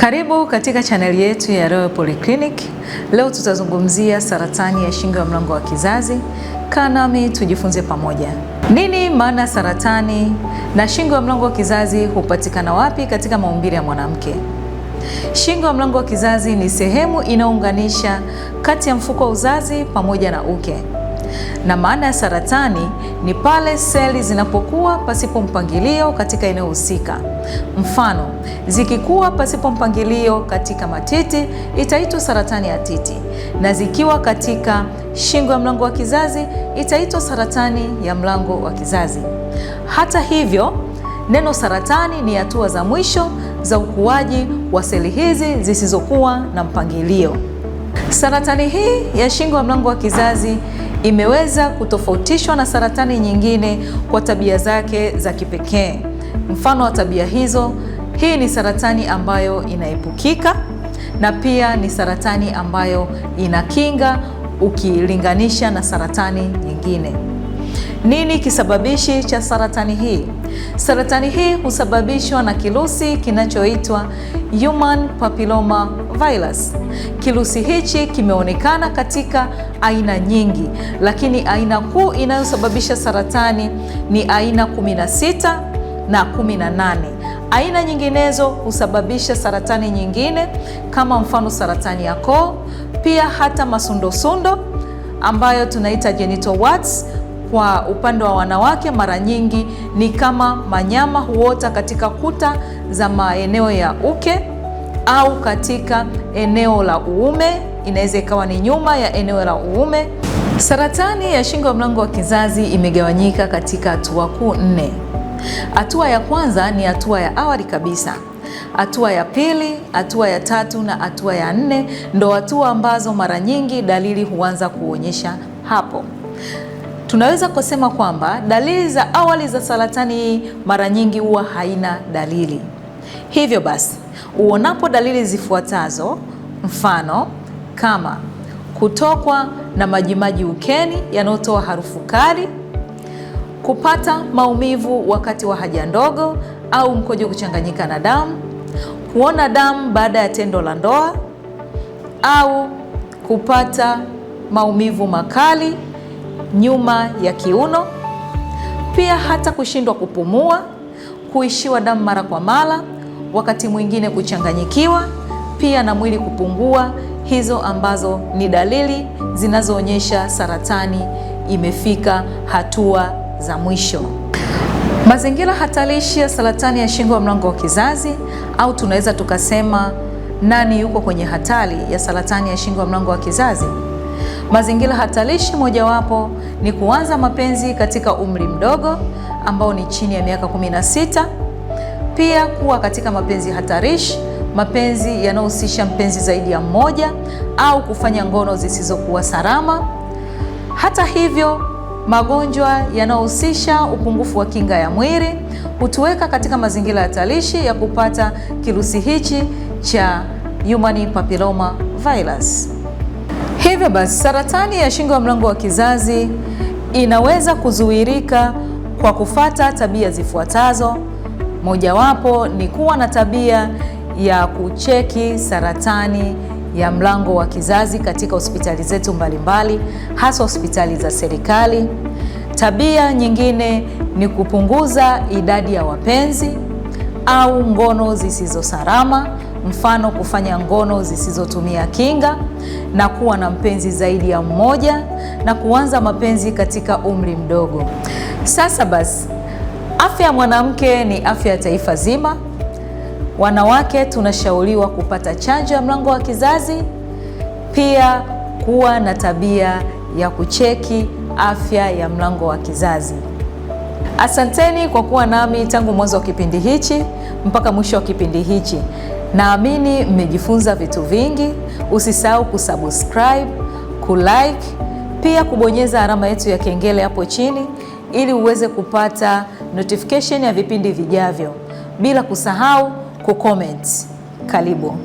Karibu katika chaneli yetu ya Royal Polyclinic. Leo tutazungumzia saratani ya shingo ya mlango wa kizazi. Kaa nami tujifunze pamoja. Nini maana ya saratani na shingo ya mlango wa kizazi hupatikana wapi katika maumbile ya mwanamke? Shingo ya mlango wa kizazi ni sehemu inayounganisha kati ya mfuko wa uzazi pamoja na uke. Na maana ya saratani ni pale seli zinapokuwa pasipo mpangilio katika eneo husika. Mfano, zikikuwa pasipo mpangilio katika matiti itaitwa saratani ya titi, na zikiwa katika shingo ya mlango wa kizazi itaitwa saratani ya mlango wa kizazi. Hata hivyo, neno saratani ni hatua za mwisho za ukuaji wa seli hizi zisizokuwa na mpangilio. Saratani hii ya shingo ya mlango wa kizazi imeweza kutofautishwa na saratani nyingine kwa tabia zake za kipekee. Mfano wa tabia hizo, hii ni saratani ambayo inaepukika na pia ni saratani ambayo inakinga ukilinganisha na saratani nyingine. Nini kisababishi cha saratani hii? Saratani hii husababishwa na kirusi kinachoitwa Human Papilloma Virus. Kirusi hichi kimeonekana katika aina nyingi, lakini aina kuu inayosababisha saratani ni aina 16 na 18. Aina nyinginezo husababisha saratani nyingine kama mfano saratani ya koo, pia hata masundosundo ambayo tunaita genital warts. Kwa upande wa wanawake mara nyingi ni kama manyama huota katika kuta za maeneo ya uke au katika eneo la uume, inaweza ikawa ni nyuma ya eneo la uume. Saratani ya shingo ya mlango wa kizazi imegawanyika katika hatua kuu 4. Hatua ya kwanza ni hatua ya awali kabisa. Hatua ya pili, hatua ya tatu na hatua ya 4 ndo hatua ambazo mara nyingi dalili huanza kuonyesha hapo. Tunaweza kusema kwamba dalili za awali za saratani hii mara nyingi huwa haina dalili. Hivyo basi, uonapo dalili zifuatazo, mfano kama kutokwa na majimaji ukeni yanayotoa harufu kali, kupata maumivu wakati wa haja ndogo au mkojo kuchanganyika na damu, kuona damu baada ya tendo la ndoa, au kupata maumivu makali nyuma ya kiuno, pia hata kushindwa kupumua, kuishiwa damu mara kwa mara, wakati mwingine kuchanganyikiwa, pia na mwili kupungua. Hizo ambazo ni dalili zinazoonyesha saratani imefika hatua za mwisho. Mazingira hatarishi ya saratani ya shingo ya mlango wa kizazi, au tunaweza tukasema nani yuko kwenye hatari ya saratani ya shingo ya mlango wa kizazi? Mazingira hatarishi mojawapo ni kuanza mapenzi katika umri mdogo ambao ni chini ya miaka 16, pia kuwa katika mapenzi hatarishi, mapenzi yanayohusisha mpenzi zaidi ya mmoja, au kufanya ngono zisizokuwa salama. Hata hivyo, magonjwa yanayohusisha upungufu wa kinga ya mwili hutuweka katika mazingira hatarishi ya kupata kirusi hichi cha Human Papilloma Virus. Hivyo basi, saratani ya shingo ya mlango wa kizazi inaweza kuzuilika kwa kufata tabia zifuatazo. Mojawapo ni kuwa na tabia ya kucheki saratani ya mlango wa kizazi katika hospitali zetu mbalimbali, hasa hospitali za serikali. Tabia nyingine ni kupunguza idadi ya wapenzi au ngono zisizo salama, mfano kufanya ngono zisizotumia kinga, na kuwa na mpenzi zaidi ya mmoja, na kuanza mapenzi katika umri mdogo. Sasa basi, afya ya mwanamke ni afya ya taifa zima. Wanawake tunashauriwa kupata chanjo ya mlango wa kizazi, pia kuwa na tabia ya kucheki afya ya mlango wa kizazi. Asanteni kwa kuwa nami tangu mwanzo wa kipindi hichi mpaka mwisho wa kipindi hichi. Naamini mmejifunza vitu vingi. Usisahau kusubscribe, kulike, pia kubonyeza alama yetu ya kengele hapo chini ili uweze kupata notification ya vipindi vijavyo, bila kusahau kucomment. Karibu.